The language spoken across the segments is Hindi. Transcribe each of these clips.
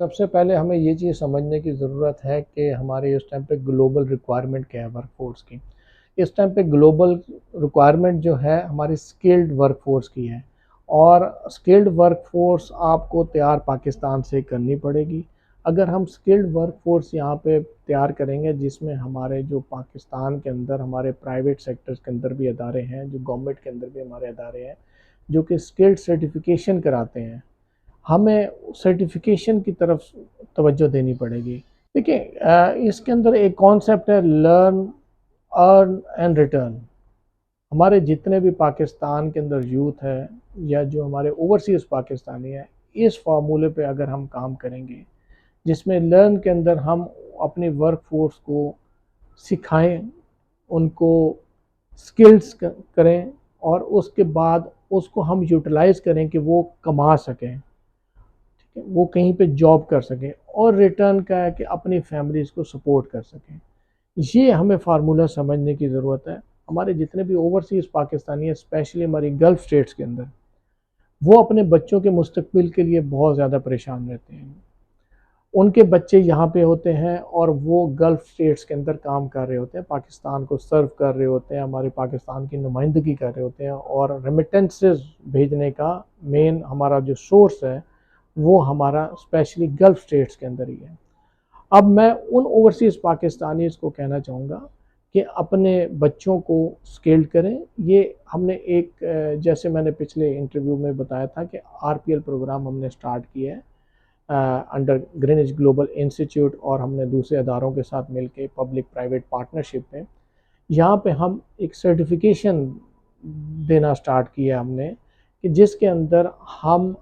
सबसे पहले हमें ये चीज़ समझने की ज़रूरत है कि हमारे इस टाइम पे ग्लोबल रिक्वायरमेंट क्या है वर्कफोर्स की। इस टाइम पे ग्लोबल रिक्वायरमेंट जो है हमारी स्किल्ड वर्कफोर्स की है और स्किल्ड वर्कफोर्स आपको तैयार पाकिस्तान से करनी पड़ेगी। अगर हम स्किल्ड वर्कफोर्स यहाँ पे तैयार करेंगे जिसमें हमारे जो पाकिस्तान के अंदर हमारे प्राइवेट सेक्टर्स के अंदर भी अदारे हैं, जो गवर्नमेंट के अंदर भी हमारे अदारे हैं, जो कि स्किल्ड सर्टिफिकेशन कराते हैं, हमें सर्टिफिकेशन की तरफ तवज्जो देनी पड़ेगी। देखिए इसके अंदर एक कॉन्सेप्ट है लर्न, अर्न एंड रिटर्न। हमारे जितने भी पाकिस्तान के अंदर यूथ है या जो हमारे ओवरसीज़ पाकिस्तानी है, इस फार्मूले पे अगर हम काम करेंगे जिसमें लर्न के अंदर हम अपनी वर्क फोर्स को सिखाएं, उनको स्किल्स करें और उसके बाद उसको हम यूटिलाइज़ करें कि वो कमा सकें, वो कहीं पे जॉब कर सकें और रिटर्न का है कि अपनी फैमिलीज़ को सपोर्ट कर सकें। ये हमें फार्मूला समझने की ज़रूरत है। हमारे जितने भी ओवरसीज़ पाकिस्तानी हैं, स्पेशली हमारी गल्फ़ स्टेट्स के अंदर, वो अपने बच्चों के मुस्तकबिल के लिए बहुत ज़्यादा परेशान रहते हैं। उनके बच्चे यहाँ पे होते हैं और वो गल्फ़ स्टेट्स के अंदर काम कर रहे होते हैं, पाकिस्तान को सर्व कर रहे होते हैं, हमारे पाकिस्तान की नुमाइंदगी कर रहे होते हैं और रेमिटेंसेस भेजने का मेन हमारा जो सोर्स है वो हमारा स्पेशली गल्फ़ स्टेट्स के अंदर ही है। अब मैं उन ओवरसीज़ पाकिस्तानीज़ को कहना चाहूँगा कि अपने बच्चों को स्किल्ड करें। ये हमने एक जैसे मैंने पिछले इंटरव्यू में बताया था कि आरपीएल प्रोग्राम हमने स्टार्ट किया है अंडर ग्रीनिच ग्लोबल इंस्टीट्यूट और हमने दूसरे अदारों के साथ मिलकर पब्लिक प्राइवेट पार्टनरशिप में यहाँ पे हम एक सर्टिफिकेशन देना स्टार्ट किया हमने कि जिसके अंदर हम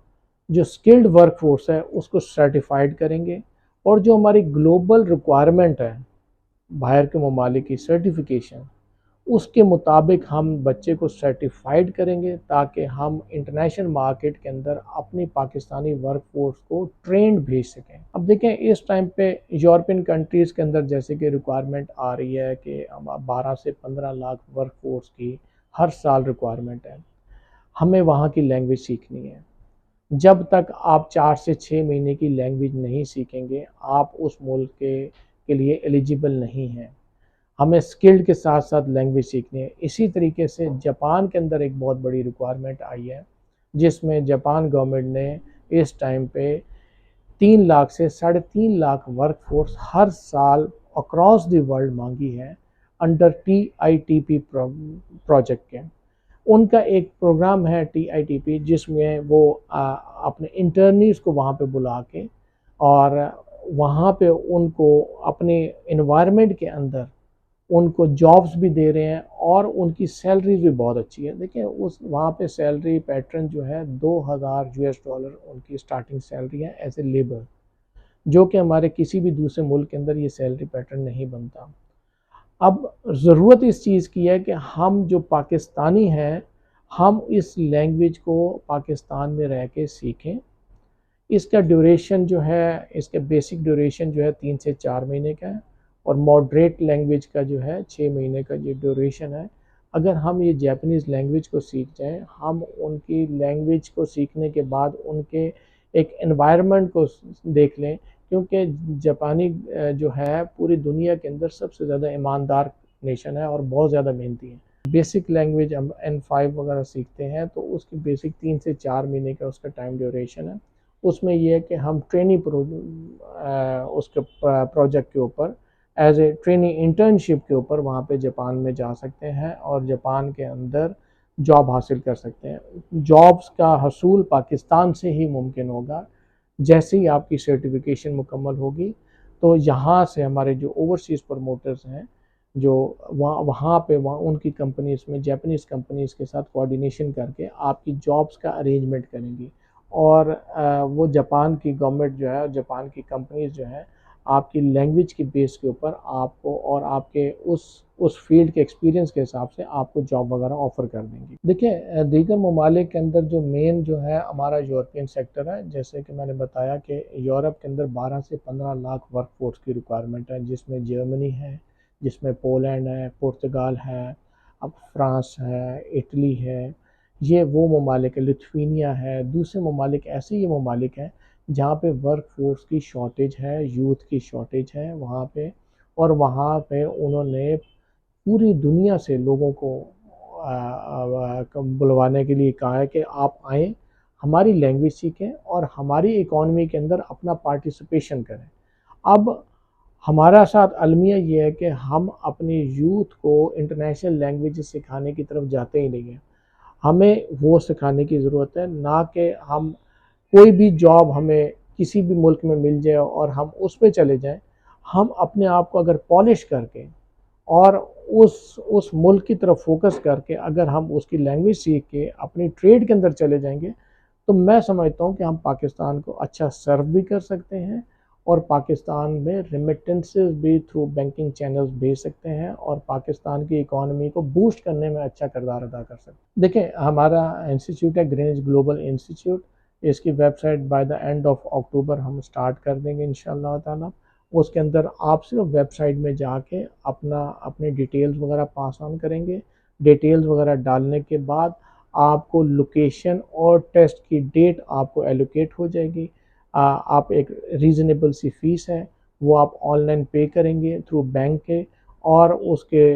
जो स्किल्ड वर्कफोर्स है उसको सर्टिफाइड करेंगे और जो हमारी ग्लोबल रिक्वायरमेंट है बाहर के ममालिक की सर्टिफिकेशन, उसके मुताबिक हम बच्चे को सर्टिफाइड करेंगे ताकि हम इंटरनेशनल मार्केट के अंदर अपनी पाकिस्तानी वर्कफोर्स को ट्रेंड भेज सकें। अब देखें इस टाइम पे यूरोपियन कंट्रीज़ के अंदर जैसे कि रिक्वायरमेंट आ रही है कि 12 से 15 लाख वर्कफोर्स की हर साल रिक्वायरमेंट है। हमें वहाँ की लैंग्वेज सीखनी है। जब तक आप 4 से 6 महीने की लैंग्वेज नहीं सीखेंगे, आप उस मुल्क के लिए एलिजिबल नहीं हैं। हमें स्किल्ड के साथ साथ लैंग्वेज सीखनी है। इसी तरीके से जापान के अंदर एक बहुत बड़ी रिक्वायरमेंट आई है, जिसमें जापान गवर्नमेंट ने इस टाइम पे 3 लाख से 3.5 लाख वर्कफोर्स हर साल अक्रॉस द वर्ल्ड मांगी है अंडर TITP प्रोजेक्ट के। उनका एक प्रोग्राम है TITP जिसमें वो अपने इंटर्नीज को वहाँ पे बुला के और वहाँ पे उनको अपने इन्वायरमेंट के अंदर उनको जॉब्स भी दे रहे हैं और उनकी सैलरी भी बहुत अच्छी है। देखिए उस वहाँ पे सैलरी पैटर्न जो है $2000 उनकी स्टार्टिंग सैलरी है एज ए लेबर, जो कि हमारे किसी भी दूसरे मुल्क के अंदर ये सैलरी पैटर्न नहीं बनता। अब ज़रूरत इस चीज़ की है कि हम जो पाकिस्तानी हैं, हम इस लैंग्वेज को पाकिस्तान में रह के सीखें। इसका ड्यूरेशन जो है, इसका बेसिक ड्यूरेशन जो है 3 से 4 महीने का है और मॉडरेट लैंग्वेज का जो है 6 महीने का ये ड्यूरेशन है। अगर हम ये जापानीज़ लैंग्वेज को सीख जाएँ, हम उनकी लैंग्वेज को सीखने के बाद उनके एक एनवायरनमेंट को देख लें, क्योंकि जापानी जो है पूरी दुनिया के अंदर सबसे ज़्यादा ईमानदार नेशन है और बहुत ज़्यादा मेहनती है। बेसिक लैंग्वेज हम N5 वगैरह सीखते हैं तो उसकी बेसिक 3 से 4 महीने का उसका टाइम ड्यूरेशन है। उसमें ये है कि हम उसके प्रोजेक्ट के ऊपर एज ए ट्रेनिंग इंटर्नशिप के ऊपर वहाँ पे जापान में जा सकते हैं और जापान के अंदर जॉब हासिल कर सकते हैं। जॉब्स का हसूल पाकिस्तान से ही मुमकिन होगा। जैसे ही आपकी सर्टिफिकेशन मुकम्मल होगी तो यहाँ से हमारे जो ओवरसीज़ प्रमोटर्स हैं, जो वहाँ पे उनकी कंपनीज़ में जापानीज़ कंपनीज़ के साथ कोऑर्डिनेशन करके आपकी जॉब्स का अरेंजमेंट करेंगी और वो जापान की गवर्नमेंट जो है, जापान की कंपनीज़ जो है, आपकी लैंग्वेज की बेस के ऊपर आपको और आपके उस फील्ड के एक्सपीरियंस के हिसाब से आपको जॉब वगैरह ऑफ़र कर देंगी। देखिए दीगर ममालिक के अंदर जो मेन जो है हमारा यूरोपियन सेक्टर है, जैसे कि मैंने बताया कि यूरोप के अंदर 12 से 15 लाख वर्कफोर्स की रिक्वायरमेंट है, जिसमें जर्मनी है, जिसमें पोलैंड है, पुर्तगाल है, अब फ्रांस है, इटली है। ये वो ममालिक है, लिथुआनिया है, दूसरे ममालिक ऐसे ये ममालिक हैं जहाँ पे वर्क फोर्स की शॉर्टेज है, यूथ की शॉर्टेज है वहाँ पे, और वहाँ पे उन्होंने पूरी दुनिया से लोगों को बुलवाने के लिए कहा है कि आप आएँ, हमारी लैंग्वेज सीखें और हमारी इकॉनमी के अंदर अपना पार्टिसिपेशन करें। अब हमारा साथ अलमिया ये है कि हम अपनी यूथ को इंटरनेशनल लैंग्वेजेस सिखाने की तरफ जाते ही नहीं हैं। हमें वो सिखाने की ज़रूरत है, ना कि हम कोई भी जॉब हमें किसी भी मुल्क में मिल जाए और हम उस पे चले जाएँ। हम अपने आप को अगर पॉलिश करके और उस मुल्क की तरफ फ़ोकस करके अगर हम उसकी लैंग्वेज सीख के अपनी ट्रेड के अंदर चले जाएँगे, तो मैं समझता हूँ कि हम पाकिस्तान को अच्छा सर्व भी कर सकते हैं और पाकिस्तान में रेमिटेंसेस भी थ्रू बैंकिंग चैनल्स भेज सकते हैं और पाकिस्तान की इकॉनमी को बूस्ट करने में अच्छा किरदार अदा कर सकते हैं। देखिए, हमारा इंस्टीट्यूट है ग्रीनिच ग्लोबल इंस्टीट्यूट, इसकी website by the end of October हम स्टार्ट कर देंगे इंशाअल्लाह ताला। उसके अंदर आप सिर्फ वेबसाइट में जाके अपने डिटेल्स वगैरह पास ऑन करेंगे। डिटेल्स वगैरह डालने के बाद आपको लोकेशन और टेस्ट की डेट आपको एलोकेट हो जाएगी। आप एक रीज़नेबल सी फ़ीस है वो आप ऑनलाइन पे करेंगे थ्रू बैंक के, और उसके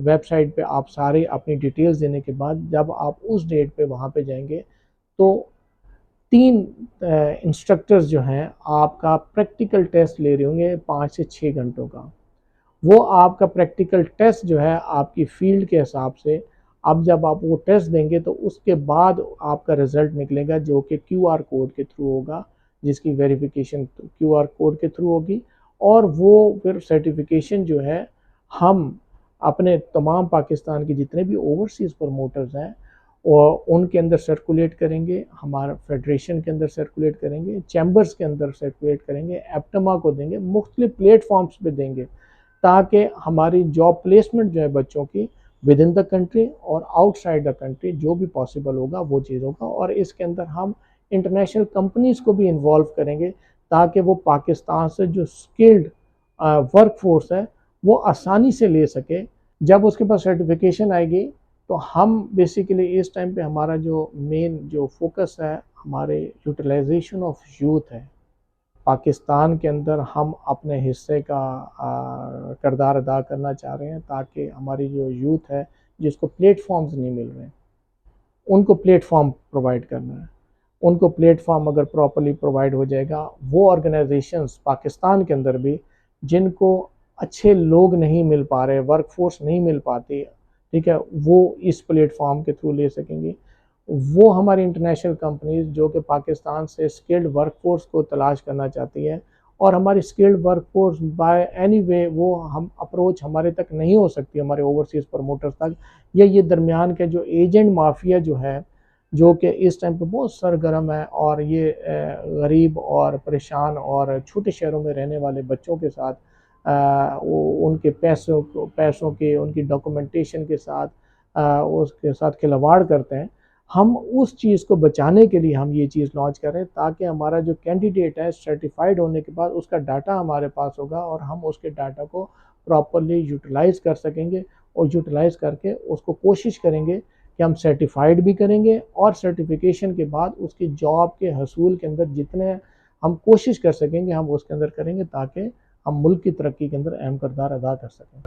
वेबसाइट पे आप सारी अपनी डिटेल्स देने के बाद जब आप उस डेट पे वहाँ पे जाएंगे तो 3 इंस्ट्रक्टर्स जो हैं आपका प्रैक्टिकल टेस्ट ले रहे होंगे 5 से 6 घंटों का। वो आपका प्रैक्टिकल टेस्ट जो है आपकी फ़ील्ड के हिसाब से, अब जब आप वो टेस्ट देंगे तो उसके बाद आपका रिज़ल्ट निकलेगा जो कि क्यूआर कोड के थ्रू होगा, जिसकी वेरिफ़िकेशन क्यूआर कोड के थ्रू होगी, और वो फिर सर्टिफ़िकेशन जो है हम अपने तमाम पाकिस्तान के जितने भी ओवरसीज़ प्रमोटर्स हैं और उनके अंदर सर्कुलेट करेंगे, हमारा फेडरेशन के अंदर सर्कुलेट करेंगे, चैम्बर्स के अंदर सर्कुलेट करेंगे, एप्टमा को देंगे, मुख्तलिफ प्लेटफॉर्म्स पे देंगे, ताकि हमारी जॉब प्लेसमेंट जो है बच्चों की विद इन द कंट्री और आउटसाइड द कंट्री जो भी पॉसिबल होगा वो चीज़ होगा। और इसके अंदर हम इंटरनेशनल कंपनीज़ को भी इन्वॉल्व करेंगे ताकि वो पाकिस्तान से जो स्किल्ड वर्क फोर्स है वो आसानी से ले सके। जब उसके पास सर्टिफिकेशन आएगी तो हम बेसिकली इस टाइम पे हमारा जो मेन जो फोकस है हमारे यूटिलाइजेशन ऑफ यूथ है। पाकिस्तान के अंदर हम अपने हिस्से का किरदार अदा करना चाह रहे हैं ताकि हमारी जो यूथ है जिसको प्लेटफॉर्म्स नहीं मिल रहे हैं उनको प्लेटफॉर्म प्रोवाइड करना है। उनको प्लेटफॉर्म अगर प्रॉपर्ली प्रोवाइड हो जाएगा, वो ऑर्गेनाइजेशंस पाकिस्तान के अंदर भी जिनको अच्छे लोग नहीं मिल पा रहे, वर्क फोर्स नहीं मिल पाती, ठीक है, वो इस प्लेटफॉर्म के थ्रू ले सकेंगी। वो हमारी इंटरनेशनल कंपनीज जो कि पाकिस्तान से स्किल्ड वर्क फोर्स को तलाश करना चाहती है, और हमारी skilled work force by any way वो हम अप्रोच हमारे तक नहीं हो सकती हमारे ओवरसीज़ प्रमोटर्स तक, या ये दरमियान के जो एजेंट माफिया जो है जो कि इस टाइम पे बहुत सरगर्म है और ये गरीब और परेशान और छोटे शहरों में रहने वाले बच्चों के साथ उनके पैसों के उनकी डॉक्यूमेंटेशन के साथ उसके साथ खिलवाड़ करते हैं। हम उस चीज़ को बचाने के लिए हम ये चीज़ लॉन्च कर रहे हैं ताकि हमारा जो कैंडिडेट है सर्टिफाइड होने के बाद उसका डाटा हमारे पास होगा और हम उसके डाटा को प्रॉपर्ली यूटिलाइज़ कर सकेंगे, और यूटिलाइज़ करके उसको कोशिश करेंगे कि हम सर्टिफाइड भी करेंगे, और सर्टिफिकेशन के बाद उसकी जॉब के हसूल के अंदर जितने हम कोशिश कर सकेंगे हम उसके अंदर करेंगे ताकि हम मुल्क की तरक्की के अंदर अहम किरदार अदा कर सकें।